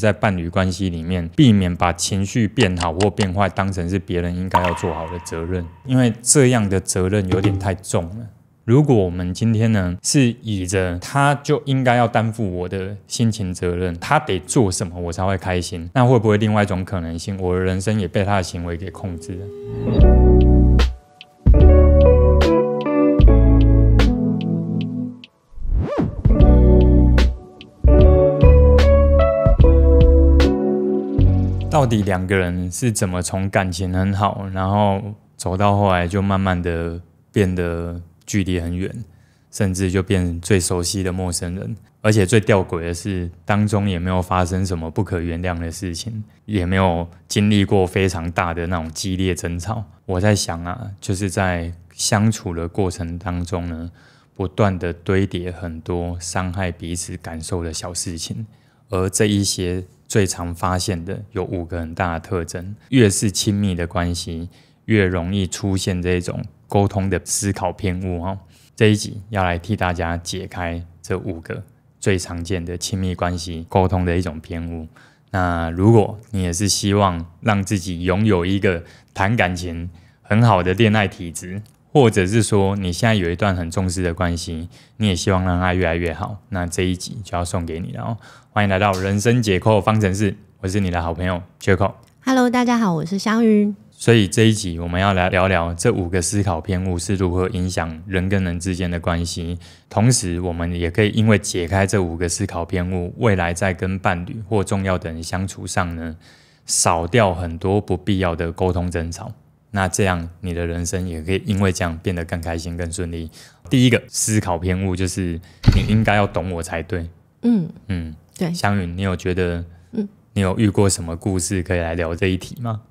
在伴侣关系里面，避免把情绪变好或变坏当成是别人应该要做好的责任，因为这样的责任有点太重了。如果我们今天呢是以着他就应该要担负我的心情责任，他得做什么我才会开心，那会不会另外一种可能性，我的人生也被他的行为给控制了？到底两个人是怎么从感情很好，然后走到后来就慢慢的变得距离很远，甚至就变最熟悉的陌生人？而且最吊诡的是，当中也没有发生什么不可原谅的事情，也没有经历过非常大的那种激烈争吵。我在想啊，就是在相处的过程当中呢，不断的堆叠很多伤害彼此感受的小事情，而这一些最常发现的有5个很大的特征，越是亲密的关系，越容易出现这种沟通的思考偏误。这一集要来替大家解开这5个最常见的亲密关系沟通的一种偏误。那如果你也是希望让自己拥有一个谈感情很好的恋爱体质，或者是说你现在有一段很重视的关系，你也希望让它越来越好，那这一集就要送给你了。欢迎来到人生解扣方程式，我是你的好朋友 Jaco。Hello， 大家好，我是香鱼。所以这一集我们要来聊聊这5个思考偏误是如何影响人跟人之间的关系，同时我们也可以因为解开这5个思考偏误，未来在跟伴侣或重要的人相处上呢，少掉很多不必要的沟通争吵。那这样你的人生也可以因为这样变得更开心更顺利。第一个思考偏误就是你应该要懂我才对。对。香云，你有觉得你有遇过什么故事可以来聊这一题吗？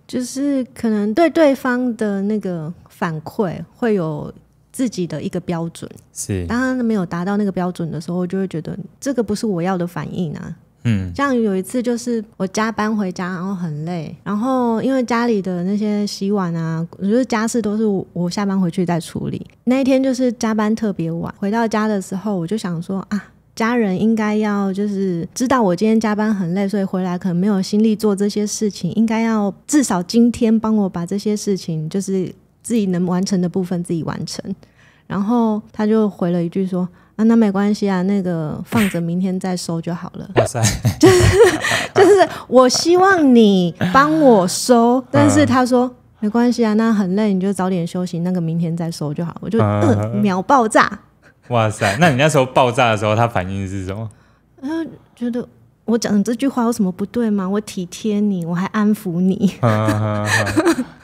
就是可能对对方的那个反馈会有自己的一个标准，是当他没有达到那个标准的时候，就会觉得这个不是我要的反应啊。像有一次就是我加班回家，然后很累，然后因为家里的那些洗碗啊，我觉得家事都是我下班回去再处理。那一天就是加班特别晚，回到家的时候我就想说啊，家人应该要就是知道我今天加班很累，所以回来可能没有心力做这些事情，应该要至少今天帮我把这些事情就是自己能完成的部分自己完成。然后他就回了一句说那没关系啊，那个放着明天再收就好了。哇塞，就是我希望你帮我收，但是他说没关系啊，那很累你就早点休息，那个明天再收就好。我就秒爆炸。哇塞，那你那时候爆炸的时候他反应是什么？觉得我讲这句话有什么不对吗？我体贴你，我还安抚你。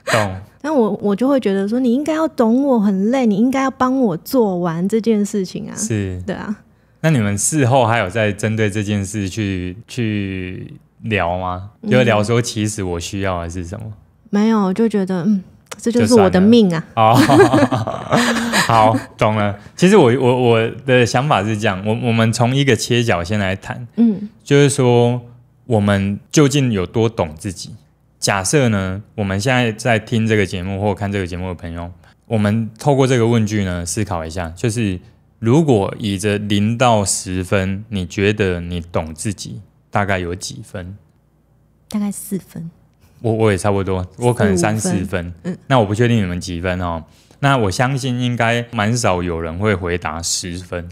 懂。但我就会觉得说你应该要懂我很累，你应该要帮我做完这件事情啊。是。对啊。那你们事后还有在针对这件事去聊吗？就聊说其实我需要的是什么？没有，就觉得这就是我的命啊。好，懂了。其实我的想法是这样，我们从一个切角先来谈，就是说我们究竟有多懂自己。假设呢，我们现在在听这个节目或看这个节目的朋友，我们透过这个问句呢思考一下，就是如果以着0到10分，你觉得你懂自己大概有几分？大概4分。我也差不多，我可能3、4分。那我不确定你们几分哦。那我相信应该蛮少有人会回答10分。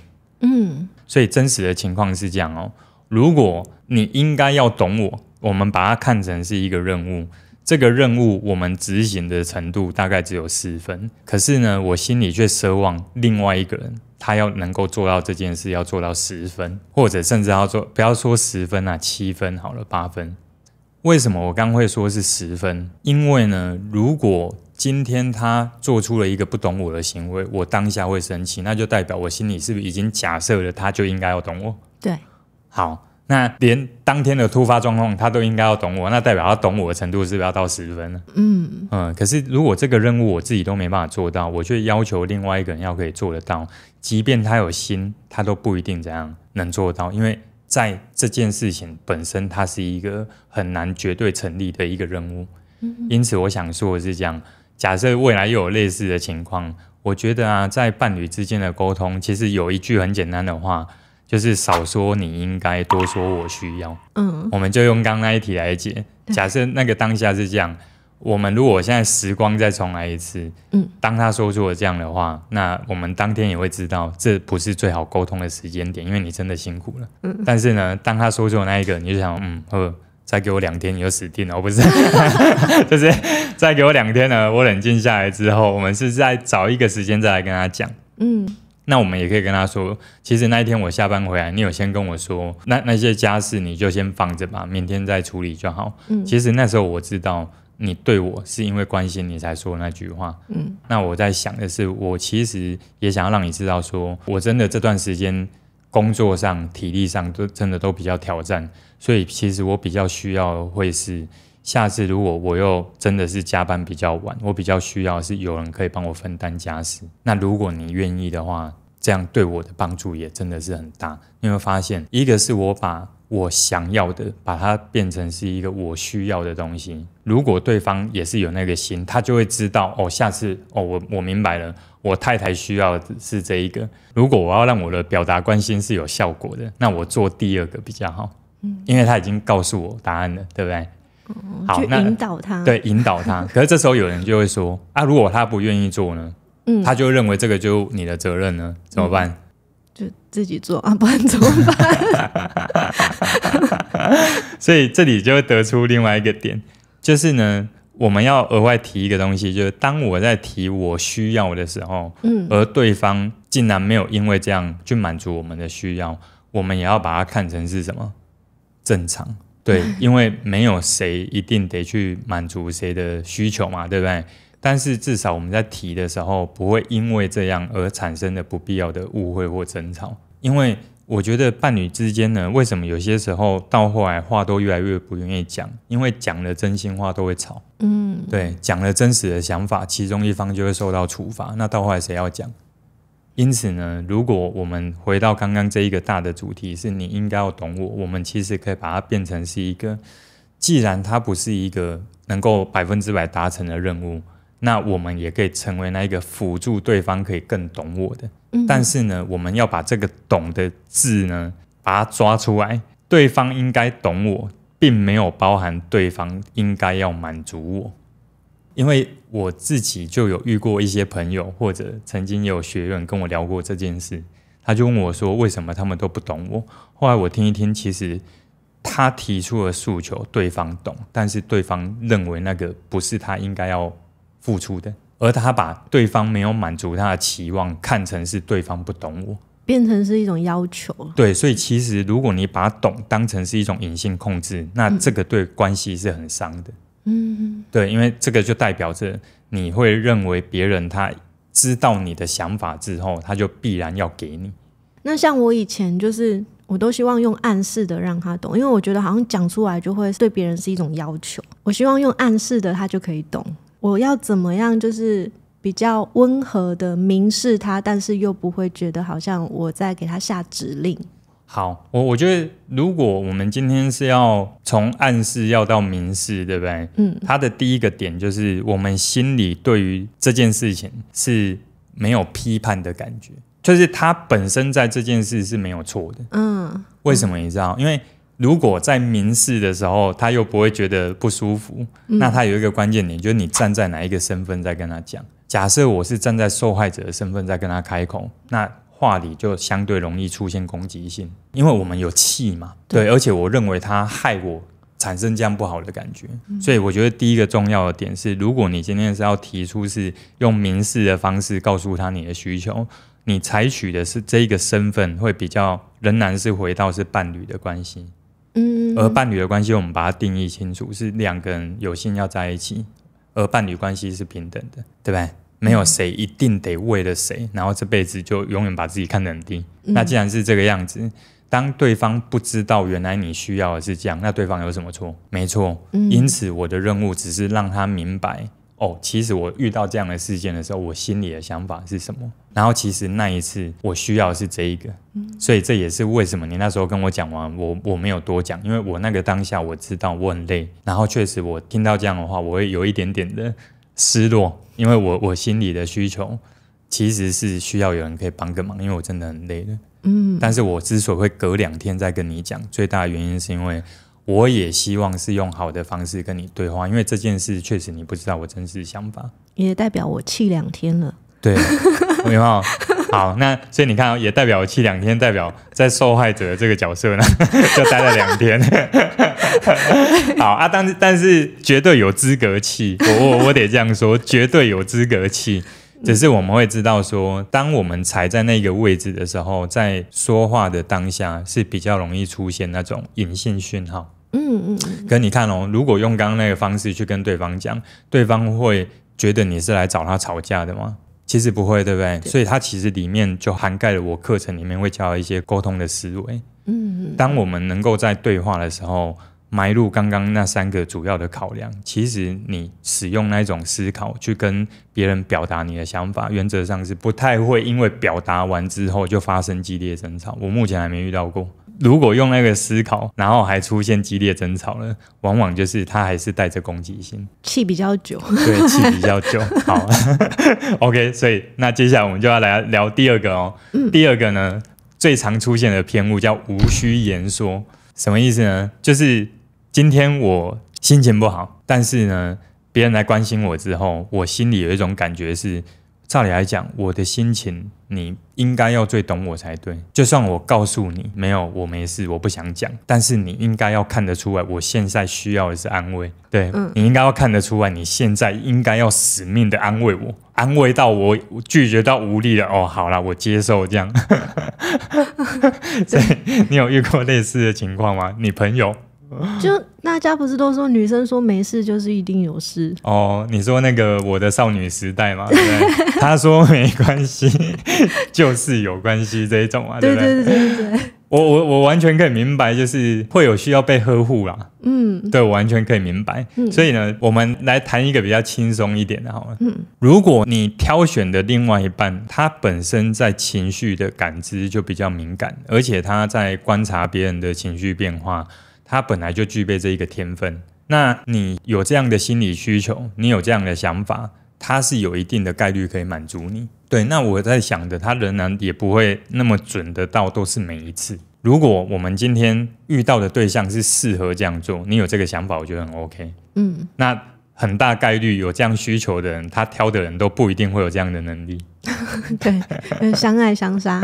所以真实的情况是这样哦。如果你应该要懂我们把它看成是一个任务，这个任务我们执行的程度大概只有4分，可是呢，我心里却奢望另外一个人他要能够做到这件事，要做到10分，或者甚至要做，不要说10分啊，7分好了，8分。为什么我刚会说是10分？因为呢，如果今天他做出了一个不懂我的行为，我当下会生气，那就代表我心里是不是已经假设了他就应该要懂我？对。好，那连当天的突发状况他都应该要懂我，那代表他懂我的程度是不是要到10分呢？可是如果这个任务我自己都没办法做到，我却要求另外一个人要可以做得到，即便他有心，他都不一定怎样能做到，因为在这件事情本身它是一个很难绝对成立的一个任务。因此我想说的是这样，假设未来又有类似的情况，我觉得啊，在伴侣之间的沟通其实有一句很简单的话，就是少说你应该，多说我需要。我们就用刚刚那一题来解。假设那个当下是这样，我们如果现在时光再重来一次，当他说出了这样的话，那我们当天也会知道这不是最好沟通的时间点，因为你真的辛苦了。但是呢，当他说出的那一个，你就想，再给我2天你就死定了，我不是，就是再给我2天呢，我冷静下来之后，我们是再找一个时间再来跟他讲。那我们也可以跟他说，其实那一天我下班回来，你有先跟我说，那些家事你就先放着吧，明天再处理就好。其实那时候我知道你对我是因为关心你才说那句话。那我在想的是，我其实也想要让你知道说，我真的这段时间工作上体力上真的都比较挑战，所以其实我比较需要会是下次如果我又真的是加班比较晚，我比较需要是有人可以帮我分担家事。那如果你愿意的话，这样对我的帮助也真的是很大。你会发现，一个是我把我想要的把它变成是一个我需要的东西，如果对方也是有那个心，他就会知道下次我明白了，我太太需要的是这一个，如果我要让我的表达关心是有效果的，那我做第2个比较好。因为他已经告诉我答案了，对不对？好，去引导他。对，引导他。可是这时候有人就会说如果他不愿意做呢？他就认为这个就你的责任呢，怎么办？就自己做不然怎么办？所以这里就会得出另外一个点，就是呢，我们要额外提一个东西，就是当我在提我需要的时候，而对方竟然没有因为这样去满足我们的需要，我们也要把它看成是什么？正常。对，因为没有谁一定得去满足谁的需求嘛，对不对？但是至少我们在提的时候，不会因为这样而产生的不必要的误会或争吵。因为我觉得伴侣之间呢，为什么有些时候到后来话都越来越不愿意讲？因为讲了真心话都会吵。对，讲了真实的想法，其中一方就会受到处罚，那到后来谁要讲？因此呢，如果我们回到刚刚这一个大的主题，是你应该要懂我，我们其实可以把它变成是一个，既然它不是一个能够100%达成的任务，那我们也可以成为那一个辅助对方可以更懂我的。但是呢，我们要把这个懂的字呢，把它抓出来，对方应该懂我，并没有包含对方应该要满足我。因为我自己就有遇过一些朋友，或者曾经也有学员跟我聊过这件事，他就问我说为什么他们都不懂我。后来我听一听，其实他提出的诉求对方懂，但是对方认为那个不是他应该要付出的，而他把对方没有满足他的期望看成是对方不懂我，变成是一种要求。对，所以其实如果你把懂当成是一种隐性控制，那这个对关系是很伤的。对，因为这个就代表着你会认为别人他知道你的想法之后，他就必然要给你。那像我以前就是我都希望用暗示的让他懂，因为我觉得好像讲出来就会对别人是一种要求，我希望用暗示的他就可以懂。我要怎么样就是比较温和的明示他，但是又不会觉得好像我在给他下指令。好，我觉得如果我们今天是要从暗示要到明示，对不对？他的第一个点就是我们心里对于这件事情是没有批判的感觉，就是他本身在这件事是没有错的。为什么你知道？因为如果在明示的时候他又不会觉得不舒服，那他有一个关键点，就是你站在哪一个身份在跟他讲。假设我是站在受害者的身份在跟他开口，那话里就相对容易出现攻击性，因为我们有气嘛。对，而且我认为他害我产生这样不好的感觉。所以我觉得第一个重要的点是，如果你今天是要提出是用明示的方式告诉他你的需求，你采取的是这一个身份会比较仍然是回到是伴侣的关系。而伴侣的关系我们把它定义清楚，是2个人有心要在一起，而伴侣关系是平等的，对不对？没有谁一定得为了谁，然后这辈子就永远把自己看得很低。那既然是这个样子，当对方不知道原来你需要的是这样，那对方有什么错？没错。因此我的任务只是让他明白，其实我遇到这样的事件的时候，我心里的想法是什么，然后其实那一次我需要的是这一个。所以这也是为什么你那时候跟我讲完，我没有多讲，因为我那个当下我知道我很累，然后确实我听到这样的话，我会有一点点的失落，因为我心里的需求其实是需要有人可以帮个忙，因为我真的很累了。但是我之所以会隔2天再跟你讲，最大的原因是因为我也希望是用好的方式跟你对话，因为这件事确实你不知道我真实想法，也代表我气2天了。对，有没有？好，那所以你看，也代表我气2天，代表在受害者的这个角色呢，就待了2天。好啊，但是绝对有资格气，我得这样说，绝对有资格气。只是我们会知道说，当我们踩在那个位置的时候，在说话的当下是比较容易出现那种隐性讯号。可你看哦，如果用刚刚那个方式去跟对方讲，对方会觉得你是来找他吵架的吗？其实不会，对不对？所以它其实里面就涵盖了我课程里面会教一些沟通的思维。当我们能够在对话的时候埋入刚刚那3个主要的考量，其实你使用那种思考去跟别人表达你的想法，原则上是不太会因为表达完之后就发生激烈争吵，我目前还没遇到过。如果用那个思考然后还出现激烈争吵了，往往就是他还是带着攻击性，气比较久。对，气比较久。好OK， 所以那接下来我们就要来聊第2个哦。第2个呢，最常出现的偏误叫无需言说。什么意思呢？就是今天我心情不好，但是呢别人来关心我之后，我心里有一种感觉是，照理来讲，我的心情你应该要最懂我才对。就算我告诉你没有，我没事，我不想讲，但是你应该要看得出来，我现在需要的是安慰。对，你应该要看得出来，你现在应该要死命的安慰我，安慰到我拒绝到无力了。哦，好啦，我接受这样。所以你有遇过类似的情况吗？你朋友？就大家不是都说女生说没事就是一定有事哦？你说那个我的少女时代嘛，对不对？他说没关系就是有关系这一种啊，对不对？对。我完全可以明白，就是会有需要被呵护啦。对，我完全可以明白。所以呢，我们来谈一个比较轻松一点的好了。如果你挑选的另外一半，他本身在情绪的感知就比较敏感，而且他在观察别人的情绪变化，他本来就具备这一个天分。那你有这样的心理需求，你有这样的想法，他是有一定的概率可以满足你。对，那我在想的，他仍然也不会那么准得到都是每一次。如果我们今天遇到的对象是适合这样做，你有这个想法，我觉得很 OK。那很大概率有这样需求的人，他挑的人都不一定会有这样的能力。对，相爱相杀。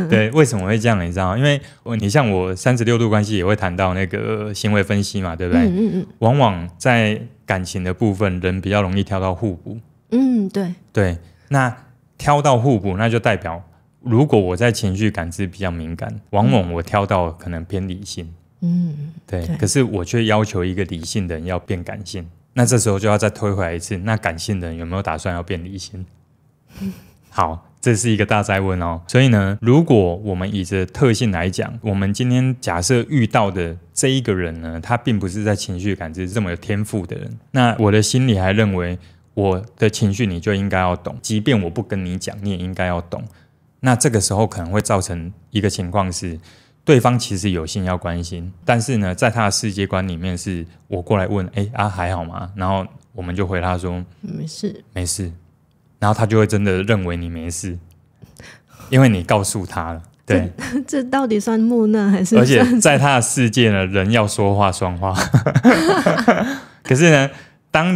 对，为什么会这样？你知道吗？因为你像我36度关系也会谈到那个行为分析嘛，对不对？往往在感情的部分，人比较容易挑到互补。对，那挑到互补，那就代表如果我在情绪感知比较敏感，往往我挑到可能偏理性。对。可是我却要求一个理性的人要变感性，那这时候就要再推回来一次，那感性的人有没有打算要变理性？好，这是一个大哉问哦。所以呢，如果我们以着特性来讲，我们今天假设遇到的这一个人呢，他并不是在情绪感知这么有天赋的人，那我的心里还认为我的情绪你就应该要懂，即便我不跟你讲，你也应该要懂。那这个时候可能会造成一个情况是，对方其实有心要关心，但是呢，在他的世界观里面是我过来问，还好吗？然后我们就回他说没事，然后他就会真的认为你没事，因为你告诉他了。对，这到底算木讷还是？而且在他的世界呢，人要说话算话。可是呢，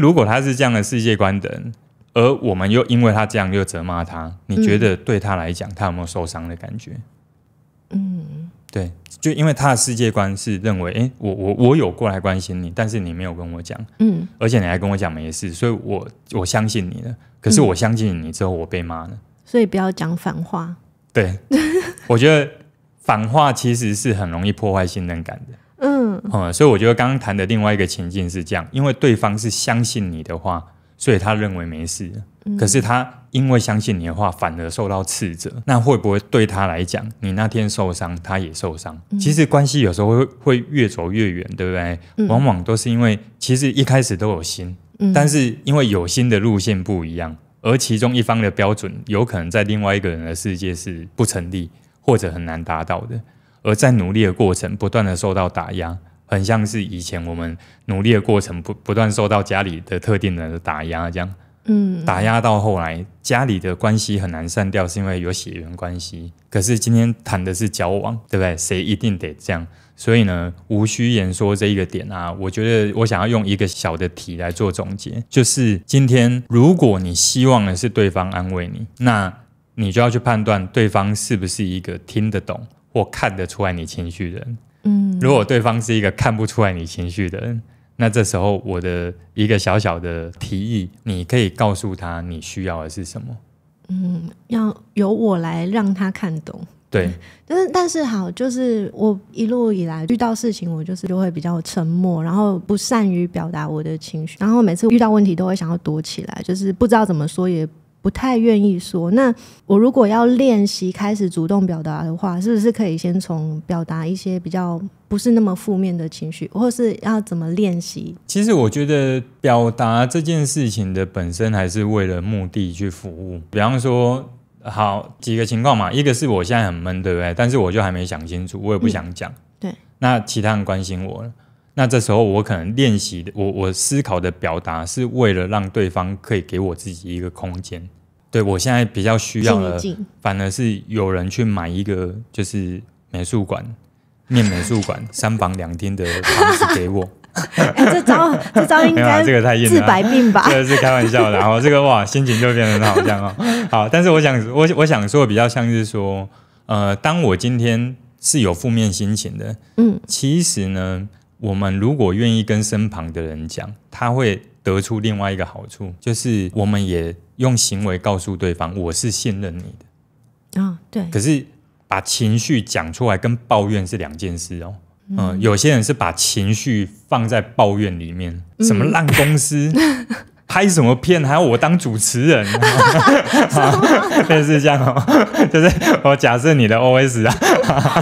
如果他是这样的世界观的人，而我们又因为他这样又责骂他，你觉得对他来讲，他有没有受伤的感觉？对，就因为他的世界观是认为，我有过来关心你，但是你没有跟我讲，而且你还跟我讲没事，所以我相信你了。可是我相信你之后，我被骂了，所以不要讲反话。对，我觉得反话其实是很容易破坏信任感的。所以我觉得刚刚谈的另外一个情境是这样，因为对方是相信你的话，所以他认为没事了。可是他因为相信你的话，反而受到斥责，那会不会对他来讲，你那天受伤，他也受伤？其实关系有时候会越走越远，对不对？往往都是因为其实一开始都有心，但是因为有心的路线不一样，而其中一方的标准有可能在另外一个人的世界是不成立或者很难达到的，而在努力的过程不断的受到打压，很像是以前我们努力的过程不断受到家里的特定人的打压这样。打压到后来家里的关系很难散掉，是因为有血缘关系。可是今天谈的是交往，对不对？谁一定得这样？所以呢，无需言说这一个点啊，我觉得我想要用一个小的题来做总结，就是今天如果你希望的是对方安慰你，那你就要去判断对方是不是一个听得懂或看得出来你情绪的人。如果对方是一个看不出来你情绪的人，那这时候我的一个小小的提议，你可以告诉他你需要的是什么。要由我来让他看懂。对，但是好，就是我一路以来遇到事情，我就会比较沉默，然后不善于表达我的情绪，然后每次遇到问题都会想要躲起来，就是不知道怎么说，也不太愿意说。那我如果要练习开始主动表达的话，是不是可以先从表达一些比较不是那么负面的情绪，或是要怎么练习？其实我觉得表达这件事情的本身还是为了目的去服务。比方说好几个情况嘛，一个是我现在很闷，对不对？但是我就还没想清楚，我也不想讲。对，那其他人关心我了，那这时候我可能练习的，我思考的表达是为了让对方可以给我自己一个空间。对，我现在比较需要的，反而是有人去买一个就是美术馆，念美术馆3房2厅的房子给我。这招应该治百病吧？这个是开玩笑的，然后这个哇，心情就变得很好，这样哦。好，但是我想说的比较像是说，当我今天是有负面心情的，其实呢，我们如果愿意跟身旁的人讲，他会得出另外一个好处，就是我们也用行为告诉对方，我是信任你的。对。可是把情绪讲出来跟抱怨是2件事哦。有些人是把情绪放在抱怨里面，什么烂公司，拍什么片还要我当主持人，类似这样哦。就是我假设你的 OS 啊，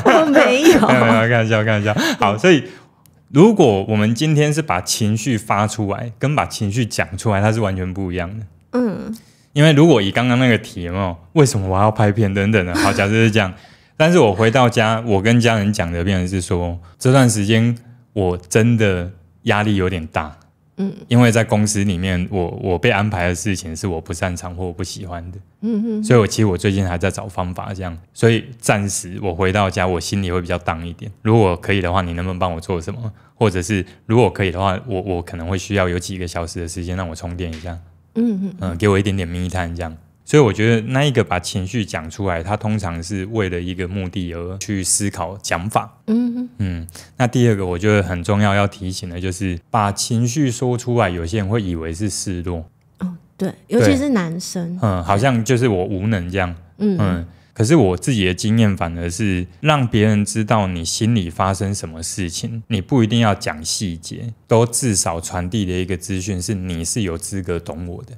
我没有，开玩笑。好，所以如果我们今天是把情绪发出来，跟把情绪讲出来，它是完全不一样的。因为如果以刚刚那个题有没有，为什么我要拍片等等的，好，假设是这样。但是我回到家，我跟家人讲的变成是说，这段时间我真的压力有点大，因为在公司里面我被安排的事情是我不擅长或我不喜欢的，所以其实我最近还在找方法这样，所以暂时我回到家我心里会比较荡一点。如果可以的话，你能不能帮我做什么？或者是如果可以的话，我可能会需要有几个小时的时间让我充电一下，给我一点点me time这样。所以我觉得那一个把情绪讲出来，它通常是为了一个目的而去思考讲法。那第二个我觉得很重要要提醒的就是把情绪说出来，有些人会以为是示弱。对，尤其是男生，好像就是我无能这样。可是我自己的经验反而是让别人知道你心里发生什么事情，你不一定要讲细节，都至少传递的一个资讯是你是有资格懂我的。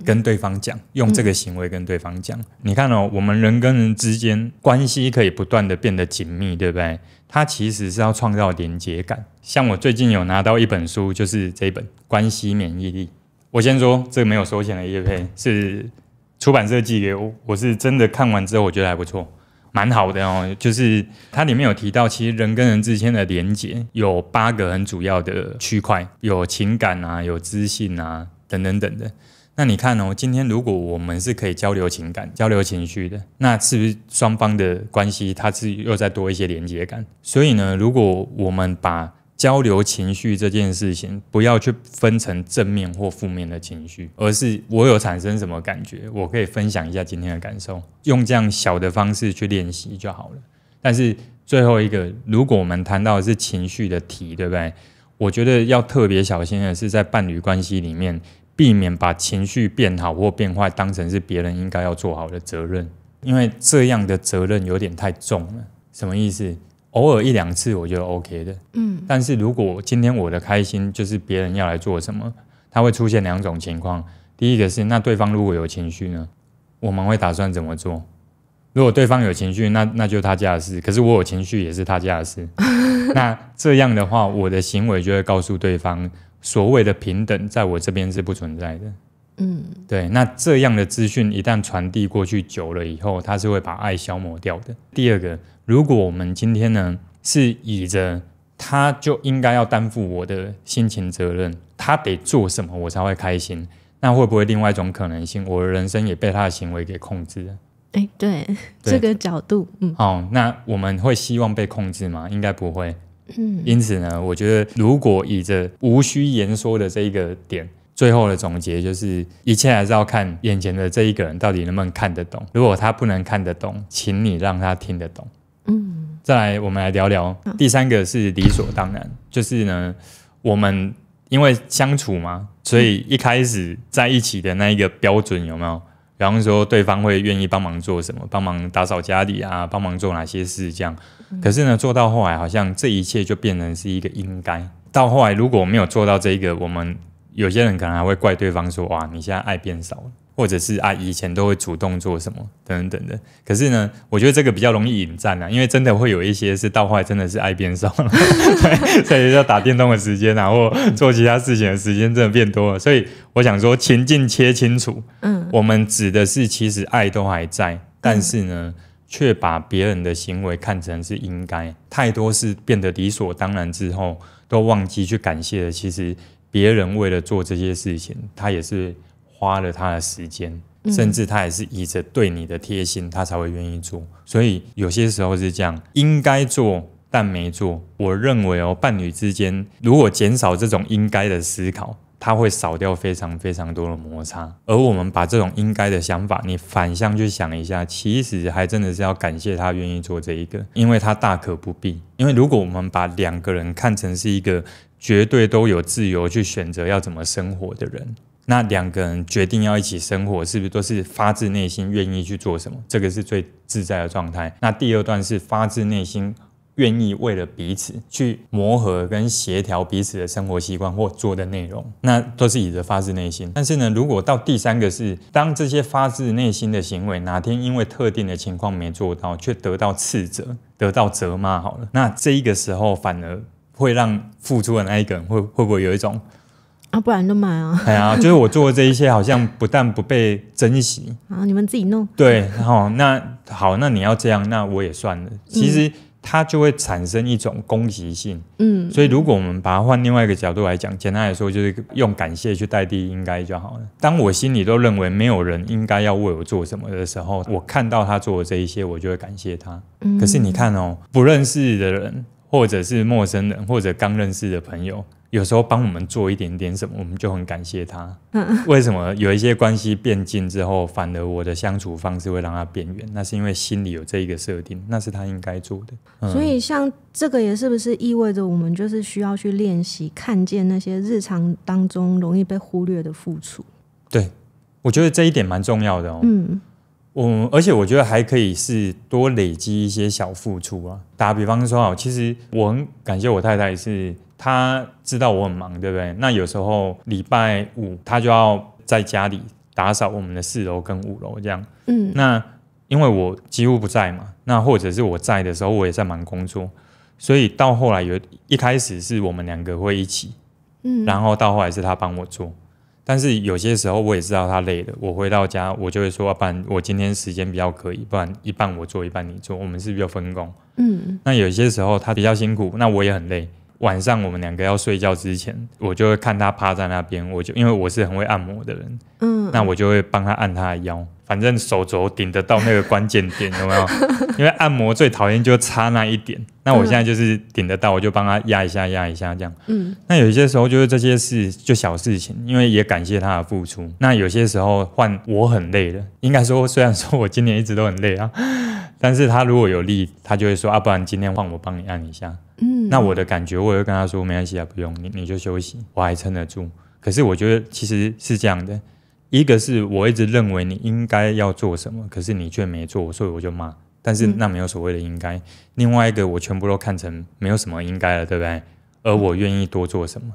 跟对方讲，用这个行为跟对方讲。你看哦，我们人跟人之间关系可以不断的变得紧密，对不对？它其实是要创造连结感。像我最近有拿到一本书，就是这一本《关系免疫力》。我先说这个没有收钱的业配，是出版社寄给我，我是真的看完之后我觉得还不错，蛮好的哦。就是它里面有提到，其实人跟人之间的连结有8个很主要的区块，有情感啊，有知性啊，等等等的。那你看哦，今天如果我们是可以交流情感、交流情绪的，那是不是双方的关系它是又再多一些连结感？所以呢，如果我们把交流情绪这件事情不要去分成正面或负面的情绪，而是我有产生什么感觉，我可以分享一下今天的感受，用这样小的方式去练习就好了。但是最后一个，如果我们谈到的是情绪的题，对不对？我觉得要特别小心的是在伴侣关系里面避免把情绪变好或变坏当成是别人应该要做好的责任，因为这样的责任有点太重了。什么意思？偶尔1、2次我觉得 OK 的，但是如果今天我的开心就是别人要来做什么，它会出现2种情况。第一个是，那对方如果有情绪呢，我们会打算怎么做？如果对方有情绪，那就他家的事，可是我有情绪也是他家的事。那这样的话，我的行为就会告诉对方，所谓的平等在我这边是不存在的。对，那这样的资讯一旦传递过去久了以后，它是会把爱消磨掉的。第二个，如果我们今天呢是以着他就应该要担负我的心情责任，他得做什么我才会开心，那会不会另外一种可能性，我的人生也被他的行为给控制了？对，这个角度，那我们会希望被控制吗？应该不会。因此呢，我觉得如果以着无需言说的这一个点，最后的总结就是一切还是要看眼前的这一个人到底能不能看得懂。如果他不能看得懂，请你让他听得懂。再来我们来聊聊第三个是理所当然，就是呢我们因为相处嘛，所以一开始在一起的那一个标准有没有？比方说对方会愿意帮忙做什么，帮忙打扫家里啊，帮忙做哪些事这样。可是呢做到后来好像这一切就变成是一个应该。到后来如果没有做到这一个，我们有些人可能还会怪对方说，哇你现在爱变少了，或者是以前都会主动做什么等等的。可是呢我觉得这个比较容易引战因为真的会有一些是到后来真的是爱变少了所以要打电动的时间或做其他事情的时间真的变多了。所以我想说情境切清楚，我们指的是其实爱都还在，但是呢却把别人的行为看成是应该，太多是变得理所当然之后都忘记去感谢了，其实别人为了做这些事情他也是花了他的时间，甚至他也是以着对你的贴心他才会愿意做。所以有些时候是这样，应该做但没做。我认为伴侣之间如果减少这种应该的思考，它会少掉非常非常多的摩擦。而我们把这种应该的想法你反向去想一下，其实还真的是要感谢他愿意做这一个，因为他大可不必。因为如果我们把两个人看成是一个绝对都有自由去选择要怎么生活的人，那两个人决定要一起生活，是不是都是发自内心愿意去做什么？这个是最自在的状态。那第二段是发自内心愿意为了彼此去磨合跟协调彼此的生活习惯或做的内容，那都是以着发自内心。但是呢，如果到第三个是当这些发自内心的行为哪天因为特定的情况没做到，却得到斥责，得到责骂好了，那这一个时候反而会让付出的那一个人会不会有一种不然就买就是我做的这一切好像不但不被珍惜你们自己弄。对，那好，那你要这样，那我也算了。其实它就会产生一种攻击性。所以如果我们把它换另外一个角度来讲，简单来说就是用感谢去代替应该就好了。当我心里都认为没有人应该要为我做什么的时候，我看到他做的这一些，我就会感谢他。可是你看不认识的人或者是陌生人或者刚认识的朋友，有时候帮我们做一点点什么，我们就很感谢他。为什么有一些关系变近之后，反而我的相处方式会让他变远？那是因为心里有这一个设定，那是他应该做的。所以像这个也是不是意味着我们就是需要去练习看见那些日常当中容易被忽略的付出？对，我觉得这一点蛮重要的而且我觉得还可以是多累积一些小付出打比方说其实我很感谢我太太，是她知道我很忙，对不对？那有时候礼拜五她就要在家里打扫我们的4楼跟5楼这样。那因为我几乎不在嘛，那或者是我在的时候我也在忙工作，所以到后来一开始是我们2个会一起，然后到后来是她帮我做。但是有些时候我也知道他累了，我回到家我就会说，不然我今天时间比较可以，不然一半我做一半你做，我们是不是有分工？那有些时候他比较辛苦，那我也很累，晚上我们2个要睡觉之前，我就会看他趴在那边，因为我是很会按摩的人，那我就会帮他按他的腰，反正手肘顶得到那个关键点，有没有？因为按摩最讨厌就差那一点，那我现在就是顶得到，我就帮他压一下压一下这样。那有些时候就是这些事就小事情，因为也感谢他的付出。那有些时候换我很累了，应该说虽然说我今年一直都很累但是他如果有力，他就会说不然今天换我帮你按一下。那我的感觉我也会跟他说没关系不用，你就休息，我还撑得住。可是我觉得其实是这样的，一个是我一直认为你应该要做什么，可是你却没做，所以我就骂，但是那没有所谓的应该。另外一个我全部都看成没有什么应该了，对不对？而我愿意多做什么，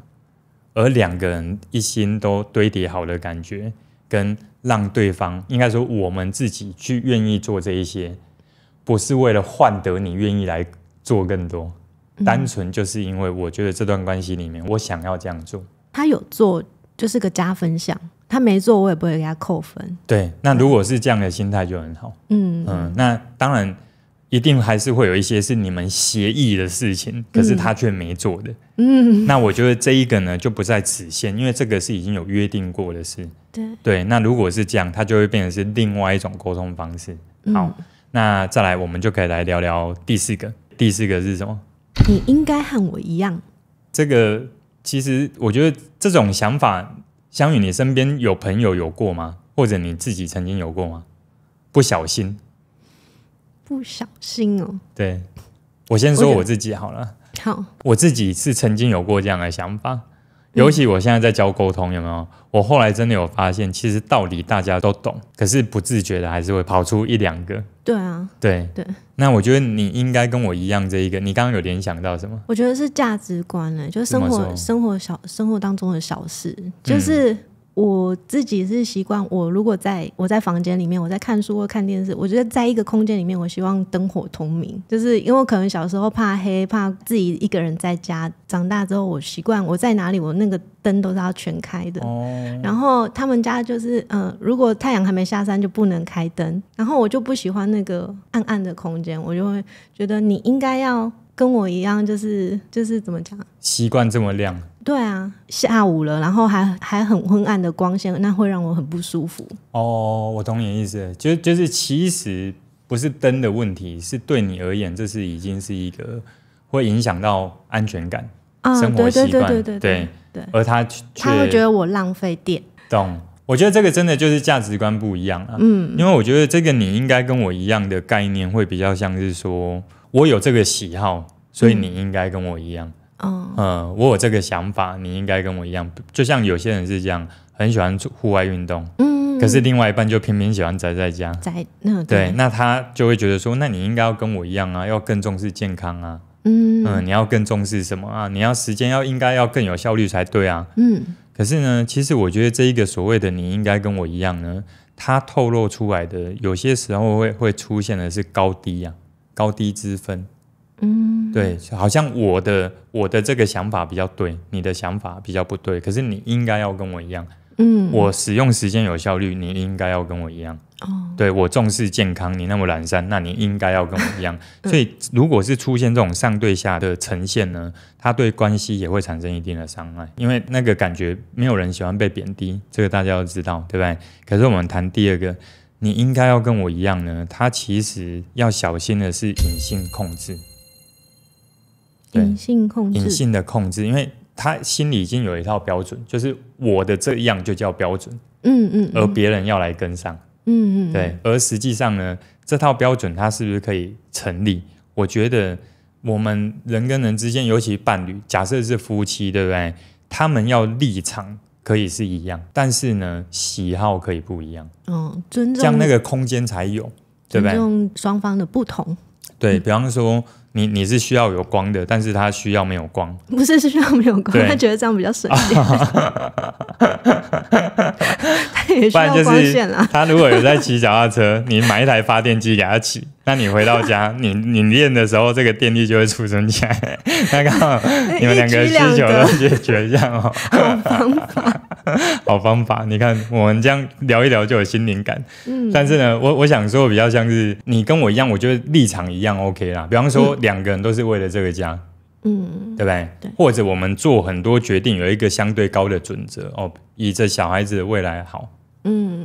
而2个人一心都堆叠好的感觉，跟让对方应该说我们自己去愿意做这一些，不是为了换得你愿意来做更多，单纯就是因为我觉得这段关系里面我想要这样做。他有做就是个加分项，他没做我也不会给他扣分。对，那如果是这样的心态就很好。那当然一定还是会有一些是你们协议的事情，可是他却没做的。那我觉得这一个呢就不在此限，因为这个是已经有约定过的事。对，那如果是这样，它就会变成是另外一种沟通方式。好，那再来我们就可以来聊聊第四个。第四个是什么？你应该和我一样。这个其实我觉得这种想法，香宇你身边有朋友有过吗？或者你自己曾经有过吗？不小心哦。对，我先说我自己好了。好，我自己是曾经有过这样的想法，尤其我现在在教沟通，有没有？我后来真的有发现，其实道理大家都懂，可是不自觉的还是会跑出一两个。对啊，对。那我觉得你应该跟我一样，这一个，你刚刚有联想到什么？我觉得是价值观呢，就是生活当中的小事，就是我自己是习惯，我如果我在房间里面，我在看书或看电视，我觉得在一个空间里面，我希望灯火通明，就是因为我可能小时候怕黑，怕自己一个人在家，长大之后我习惯我在哪里，我那个灯都是要全开的。然后他们家就是如果太阳还没下山就不能开灯，然后我就不喜欢那个暗暗的空间，我就会觉得你应该要跟我一样，就是怎么讲，习惯这么亮。对啊，下午了，然后还很昏暗的光线，那会让我很不舒服。我懂你的意思，就是其实不是灯的问题，是对你而言，这是已经是一个会影响到安全感、生活习惯，对，而他会觉得我浪费电。懂，我觉得这个真的就是价值观不一样啊。因为我觉得这个你应该跟我一样的概念，会比较像是说，我有这个喜好，所以你应该跟我一样。我有这个想法，你应该跟我一样。就像有些人是这样，很喜欢户外运动，可是另外一半就偏偏喜欢宅在家。对，那他就会觉得说，那你应该要跟我一样啊，要更重视健康啊。你要更重视什么啊？你要时间应该要更有效率才对啊。可是呢，其实我觉得这一个所谓的你应该跟我一样呢，它透露出来的有些时候会出现的是高低啊，高低之分。对，好像我的这个想法比较对，你的想法比较不对，可是你应该要跟我一样。我使用时间有效率，你应该要跟我一样。对，我重视健康，你那么懒散，那你应该要跟我一样。所以如果是出现这种上对下的呈现呢，它对关系也会产生一定的伤害，因为那个感觉没有人喜欢被贬低，这个大家要知道，对不对？可是我们谈第二个，你应该要跟我一样呢，它其实要小心的是隐性控制。隐性的控制，因为他心里已经有一套标准，就是我的这样就叫标准，而别人要来跟上，对，而实际上呢，这套标准它是不是可以成立？我觉得我们人跟人之间，尤其伴侣，假设是夫妻，对不对？他们要立场可以是一样，但是呢，喜好可以不一样，尊重，这样那个空间才有，对不对？尊重双方的不同，对，比方说。你是需要有光的，但是他需要没有光，不是需要没有光，他觉得这样比较省电。他也需要光线啦。他如果有在骑脚踏车，你买一台发电机给他骑，那你回到家，你练的时候，这个电力就会储存起来。那刚好你们两个需求都解决一样哦。好方法，好方法。你看我们这样聊一聊就有新灵感。但是呢，我想说比较像是你跟我一样，我觉得立场一样 OK 啦。比方说两个人都是为了这个家，对不对？或者我们做很多决定有一个相对高的准则以着小孩子的未来好。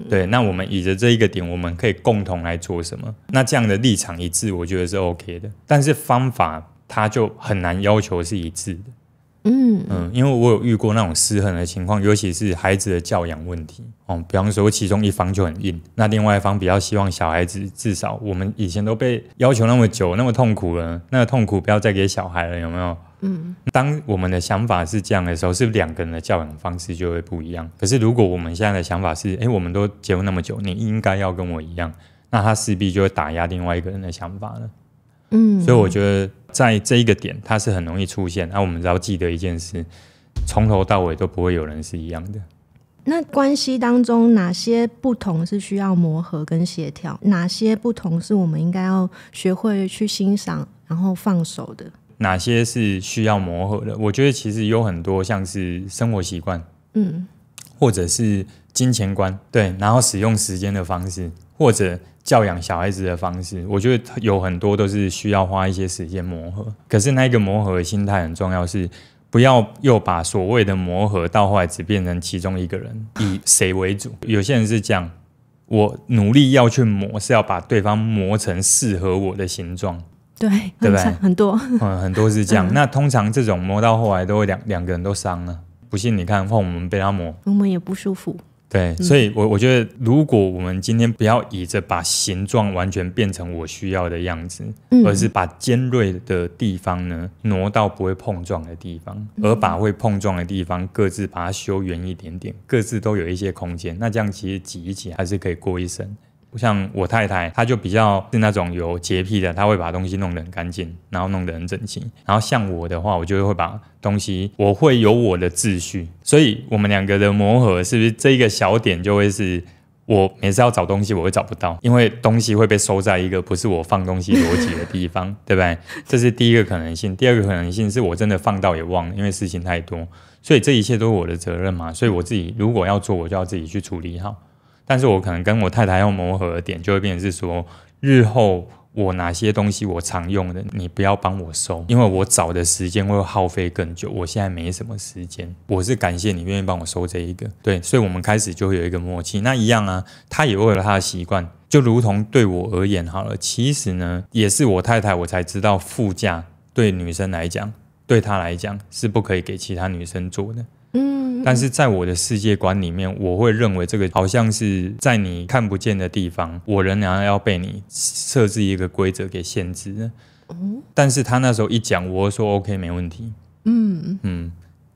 对，那我们以着这一个点，我们可以共同来做什么？那这样的立场一致，我觉得是 OK 的。但是方法它就很难要求是一致的。因为我有遇过那种失衡的情况，尤其是孩子的教养问题比方说其中一方就很硬，那另外一方比较希望小孩子至少我们以前都被要求那么久那么痛苦了，那个痛苦不要再给小孩了，有没有？当我们的想法是这样的时候，是不是两个人的教养方式就会不一样？可是如果我们现在的想法是我们都结婚那么久，你应该要跟我一样，那他势必就会打压另外一个人的想法了。所以我觉得在这一个点它是很容易出现。我们只要记得一件事，从头到尾都不会有人是一样的。那关系当中哪些不同是需要磨合跟协调，哪些不同是我们应该要学会去欣赏然后放手的？哪些是需要磨合的？我觉得其实有很多像是生活习惯。或者是金钱观，对，然后使用时间的方式，或者教养小孩子的方式，我觉得有很多都是需要花一些时间磨合。可是那个磨合的心态很重要，是不要又把所谓的磨合到后来只变成其中一个人以谁为主。有些人是这样，我努力要去磨，是要把对方磨成适合我的形状。对，对不对？很多，很多是这样。那通常这种磨到后来都会两个人都伤了。不信你看，换我们被他磨，我们也不舒服。对，所以我觉得，如果我们今天不要以着把形状完全变成我需要的样子，而是把尖锐的地方呢挪到不会碰撞的地方，而把会碰撞的地方各自把它修圆一点点，各自都有一些空间，那这样其实挤一挤还是可以过一生。像我太太，她就比较是那种有洁癖的，她会把东西弄得很干净，然后弄得很整齐。然后像我的话，我就会把东西，我会有我的秩序。所以我们两个的磨合，是不是这一个小点就会是我每次要找东西我会找不到，因为东西会被收在一个不是我放东西逻辑的地方，对不对？这是第一个可能性。第二个可能性是我真的放到也忘了，因为事情太多，所以这一切都是我的责任嘛。所以我自己如果要做，我就要自己去处理好。但是我可能跟我太太要磨合的点就会变成是说，日后我哪些东西我常用的，你不要帮我收，因为我找的时间会耗费更久，我现在没什么时间。我是感谢你愿意帮我收这一个，对，所以我们开始就会有一个默契。那一样啊，他也会有他的习惯，就如同对我而言好了，其实呢，也是我太太我才知道副驾对女生来讲，对她来讲是不可以给其他女生坐的。但是在我的世界观里面，我会认为这个好像是在你看不见的地方，我仍然要被你设置一个规则给限制的。但是他那时候一讲，我说 OK 没问题。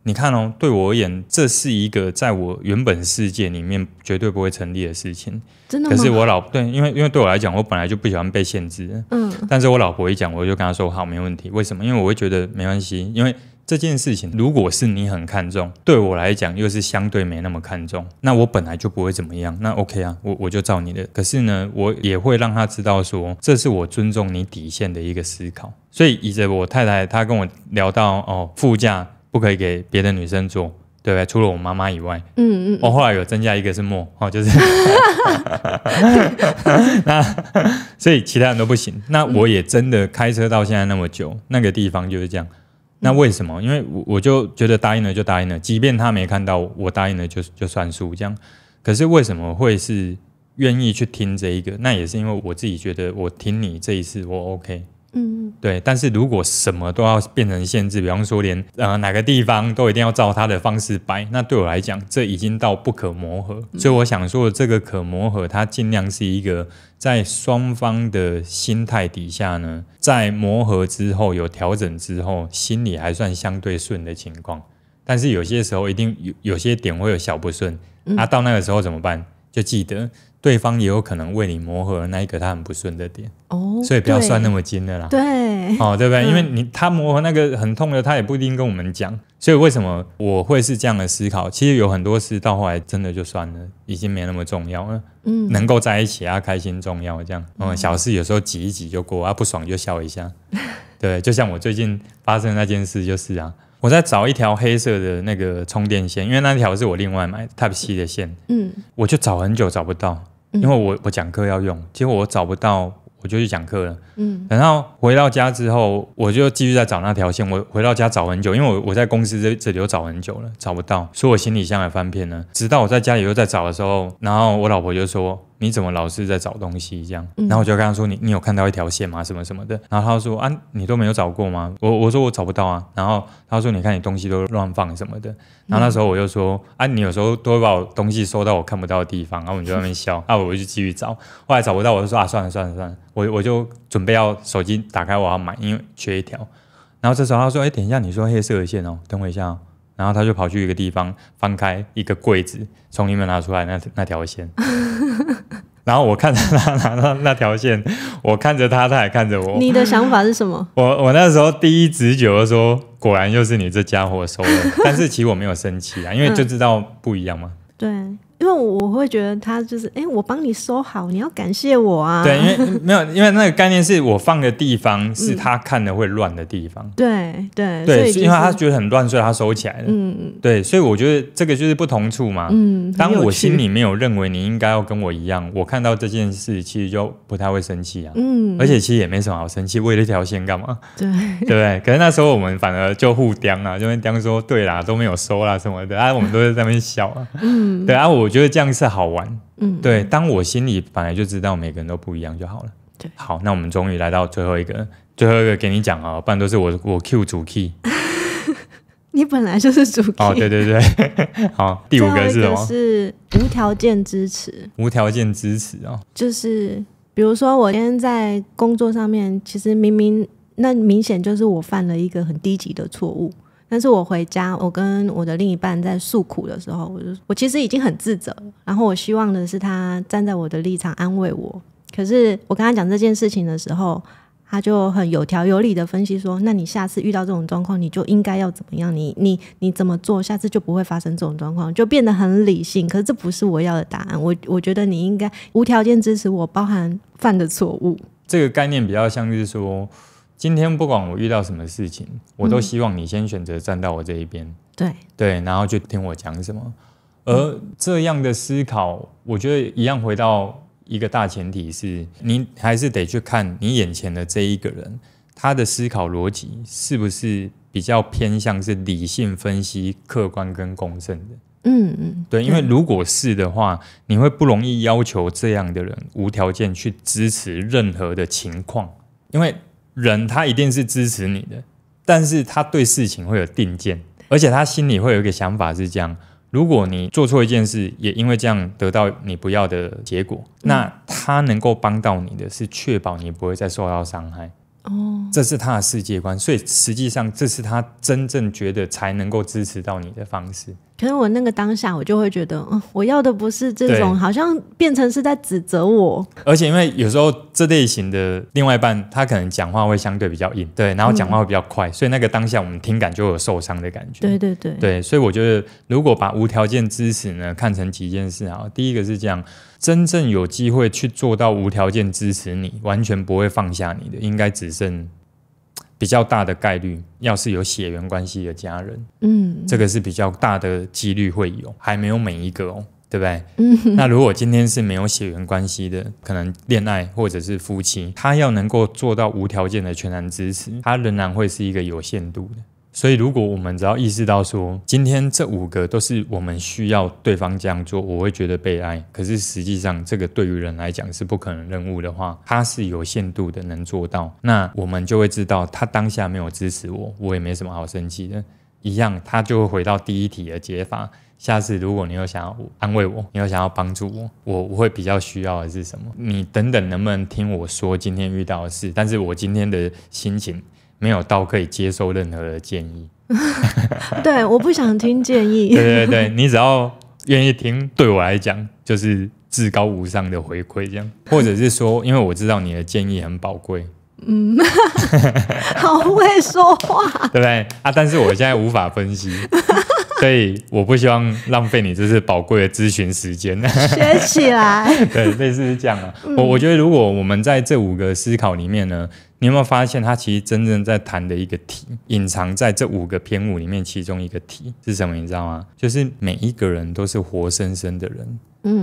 你看哦，对我而言，这是一个在我原本世界里面绝对不会成立的事情。真的吗？可是我对，因为对我来讲，我本来就不喜欢被限制。但是我老婆一讲，我就跟她说好，没问题。为什么？因为我会觉得没关系，因为这件事情如果是你很看重，对我来讲又是相对没那么看重，那我本来就不会怎么样，那 OK 啊，我就照你的。可是呢，我也会让他知道说，这是我尊重你底线的一个思考。所以以着我太太她跟我聊到副驾不可以给别的女生坐，对不对？除了我妈妈以外，我后来有增加一个是就是那所以其他人都不行。那我也真的开车到现在那么久，那个地方就是这样。那为什么？因为我就觉得答应了就答应了，即便他没看到我答应了就算数这样。可是为什么会是愿意去听这一个？那也是因为我自己觉得我听你这一次我 OK。对。但是如果什么都要变成限制，比方说连哪个地方都一定要照他的方式摆，那对我来讲这已经到不可磨合。所以我想说的这个可磨合，它尽量是一个在双方的心态底下呢，在磨合之后有调整之后，心里还算相对顺的情况。但是有些时候一定有些点会有小不顺，到那个时候怎么办？就记得对方也有可能为你磨合了那一个他很不顺的点，所以不要算那么精的啦。对，对不对？因为他磨合那个很痛的，他也不一定跟我们讲。所以为什么我会是这样的思考？其实有很多事到后来真的就算了，已经没那么重要了。能够在一起开心重要，这样。小事有时候挤一挤就过，不爽就笑一下。对，就像我最近发生的那件事就是啊。我在找一条黑色的那个充电线，因为那条是我另外买 Type-C 的线，我就找很久找不到，因为我讲课要用，结果我找不到，我就去讲课了。然后回到家之后，我就继续在找那条线。我回到家找很久，因为我在公司这里又找很久了，找不到，所以我行李箱也翻遍了。直到我在家里又在找的时候，然后我老婆就说：“你怎么老是在找东西这样？”然后我就跟她说：“你有看到一条线吗？什么什么的？”然后她说：“啊，你都没有找过吗？”我说：“我找不到啊。”然后她说：“你看你东西都乱放什么的。”然后那时候我就说：“啊，你有时候都会把我东西收到我看不到的地方。”然后我们就在那边笑，我就继续找。后来找不到，我就说：“算了，我就准备要手机打开我要买，因为缺一条。”然后这时候他说：“等一下，你说黑色的线等我一下。”然后他就跑去一个地方翻开一个柜子，从里面拿出来那条线。然后我看着他拿到那条线，我看着他，他也看着我。你的想法是什么？我那时候第一直觉就说，果然又是你这家伙收了。但是其实我没有生气啊，因为就知道不一样嘛。对，因为我会觉得他就是我帮你收好，你要感谢我啊。对，因为那个概念是我放的地方是他看的会乱的地方。对对对，所以、因为他觉得很乱，所以他收起来了。对，所以我觉得这个就是不同处嘛。当我心里没有认为你应该要跟我一样，我看到这件事其实就不太会生气啊。而且其实也没什么好生气，为了一条线干嘛？对不对？可是那时候我们反而就互刁啊，就会刁说对啦，都没有收啦什么的啊，我们都在那边笑啊。对啊，我觉得这样是好玩。对，当我心里本来就知道每个人都不一样就好了。对，好，那我们终于来到最后一个给你讲啊，不然都是我 Q 主 key。你本来就是主 key。哦，对对对。好，第5个是什么？是无条件支持。无条件支持哦，就是比如说我今天在工作上面，其实明显就是我犯了一个很低级的错误。但是我回家，我跟我的另一半在诉苦的时候，我其实已经很自责了，然后我希望的是他站在我的立场安慰我。可是我跟他讲这件事情的时候，他就很有条有理的分析说，那你下次遇到这种状况，你就应该要怎么样，你怎么做，下次就不会发生这种状况，就变得很理性。可是这不是我要的答案，我觉得你应该无条件支持我，包含犯的错误。这个概念比较像是说，今天不管我遇到什么事情，我都希望你先选择站到我这一边。对，然后就听我讲什么。而这样的思考，我觉得一样回到一个大前提是，你还是得去看你眼前的这一个人，他的思考逻辑是不是比较偏向是理性分析、客观跟公正的。对，因为如果是的话，你会不容易要求这样的人无条件去支持任何的情况，因为人他一定是支持你的，但是他对事情会有定见，而且他心里会有一个想法是这样：如果你做错一件事，也因为这样得到你不要的结果，那他能够帮到你的是确保你不会再受到伤害。这是他的世界观，所以实际上这是他真正觉得才能够支持到你的方式。可是我那个当下我就会觉得，我要的不是这种好像变成是在指责我。而且因为有时候这类型的另外一半他可能讲话会相对比较硬，对，然后讲话会比较快，所以那个当下我们听感就有受伤的感觉。对，所以我觉得如果把无条件支持呢看成几件事啊，第一个是这样，真正有机会去做到无条件支持你，完全不会放下你的，应该只剩比较大的概率，要是有血缘关系的家人，这个是比较大的几率会有，还没有每一个哦，对不对？那如果今天是没有血缘关系的，可能恋爱或者是夫妻，他要能够做到无条件的全然支持，他仍然会是一个有限度的。所以如果我们只要意识到说，今天这5个都是我们需要对方这样做，我会觉得被爱，可是实际上这个对于人来讲是不可能任务的话，他是有限度的能做到，那我们就会知道他当下没有支持我，我也没什么好生气的。一样，他就会回到第一题的解法，下次如果你有想要安慰我，你有想要帮助我会比较需要的是什么？你等等能不能听我说今天遇到的事，但是我今天的心情没有到可以接受任何的建议。对，我不想听建议。对，你只要愿意听，对我来讲就是至高无上的回馈这样，或者是说因为我知道你的建议很宝贵。好会说话，对不对啊？但是我现在无法分析，所以我不希望浪费你这是宝贵的咨询时间。学起来。对，类似是这样啊。我觉得如果我们在这5个思考里面呢，你有没有发现它其实真正在谈的一个题，隐藏在这5个篇目里面，其中一个题是什么？你知道吗？就是每一个人都是活生生的人。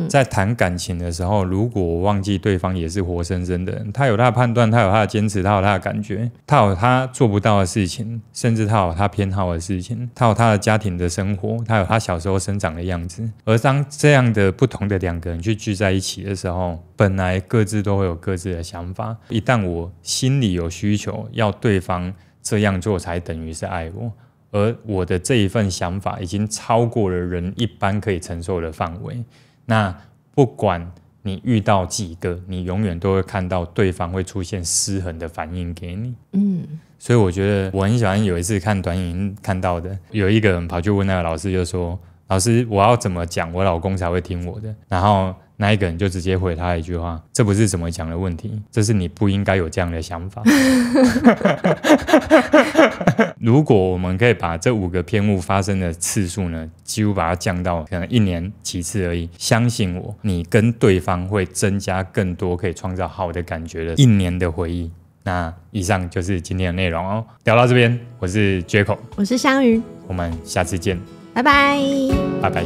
在谈感情的时候，如果我忘记对方也是活生生的人，他有他的判断，他有他的坚持，他有他的感觉，他有他做不到的事情，甚至他有他偏好的事情，他有他的家庭的生活，他有他小时候生长的样子。而当这样的不同的2个人去聚在一起的时候，本来各自都会有各自的想法，一旦我心里有需求要对方这样做才等于是爱我，而我的这一份想法已经超过了人一般可以承受的范围，那不管你遇到几个，你永远都会看到对方会出现失衡的反应给你。所以我觉得我很喜欢有一次看短影音看到的，有一个人跑去问那个老师，就说：老师，我要怎么讲我老公才会听我的？然后那一个人就直接回他一句话，这不是怎么讲的问题，这是你不应该有这样的想法。如果我们可以把这5个偏误发生的次数呢，几乎把它降到可能1年几次而已，相信我，你跟对方会增加更多可以创造好的感觉的1年的回忆。那以上就是今天的内容哦，聊到这边，我是 Jaco， 我是香鱼，我们下次见，拜拜，拜拜。